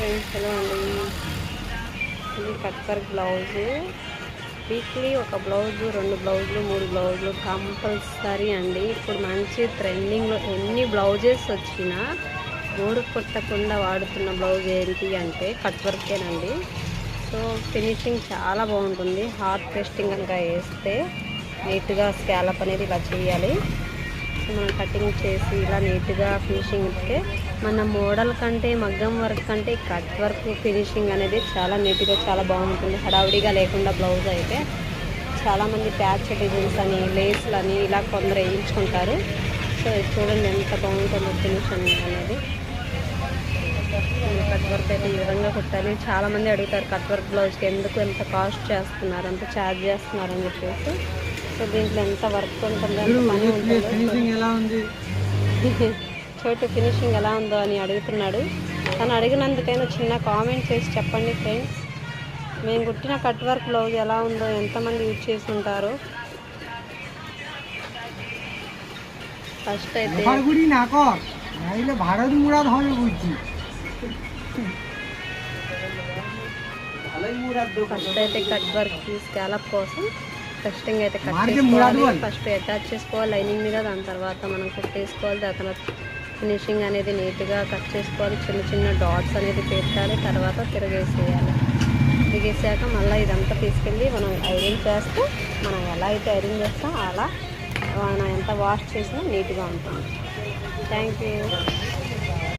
Friends, hello అండి. ఇది cut work blouse. Weekly ఒక బ్లౌజు, 2 బ్లౌజులు, 3 బ్లౌజులు కంపల్సరీ అండి. ఇప్పుడు మంచి ట్రెండింగ్లో ఎన్ని బ్లౌజెస్ వచ్చినా మూడు కొట్టకుండా వాడుతున్న బ్లౌజ్ ఏంటి అంటే కట్ వర్కేనండి. సో ఫినిషింగ్ చాలా బాగుంటుంది. హార్ట్ పేస్టింగ్ కనుక వేస్తే నీట్గా స్కాలప్ అనేది ఇలా చేయాలి. మనం కటింగ్ చేసి ఇలా నీట్గా ఫినిషింగ్ ఇస్తే మన మోడల్ కంటే మగ్గం వర్క్ కంటే కట్ వర్క్ ఫినిషింగ్ అనేది చాలా నీట్గా చాలా బాగుంటుంది. హడావుడిగా లేకుండా బ్లౌజ్ అయితే చాలామంది ప్యాచ్ డిజైన్స్ అని లేస్లు అని ఇలా కొందరు వేయించుకుంటారు. సో ఇది చూడండి ఎంత బాగుంటుందో ఫినిషింగ్ అనేది. కట్ వర్క్ అయితే ఈ విధంగా కుట్టాలి. చాలామంది అడుగుతారు కట్ వర్క్ బ్లౌజ్కి ఎందుకు ఎంత కాస్ట్ చేస్తున్నారు, ఎంత ఛార్జ్ చేస్తున్నారు అని చెప్పేసి. సో దీంట్లో ఎంత వర్క్ ఉంటుందో, ఎంత పని ఉంటుందో చోటు ఫినిషింగ్ ఎలా ఉందో అని అడుగుతున్నాడు. తను అడిగినందుకైనా చిన్న కామెంట్ చేసి చెప్పండి ఫ్రెండ్స్. మేము కుట్టిన కట్ వర్క్ బ్లౌజ్ ఎలా ఉందో, ఎంతమంది యూజ్ చేసి ఉంటారో. ఫస్ట్ అయితే కట్ వర్క్ స్కాలప్ కోసం టెస్టింగ్ అయితే కట్ చేసుకోవాలి. ఫస్ట్ అటాచ్ చేసుకోవాలి లైనింగ్ మీద, దాని తర్వాత మనం కుట్టేసుకోవాలి. దాని తర్వాత ఫినిషింగ్ అనేది నీట్గా కట్ చేసుకోవాలి. చిన్న చిన్న డాట్స్ అనేది పెట్టాలి. తర్వాత తిరిగేసాక మళ్ళీ ఇదంతా తీసుకెళ్ళి మనం ఐరన్ చేస్తే, మనం ఎలా అయితే ఐరన్ చేస్తాం అలా మనం ఎంత వాష్ చేసినా నీట్గా ఉంటుంది. Thank you.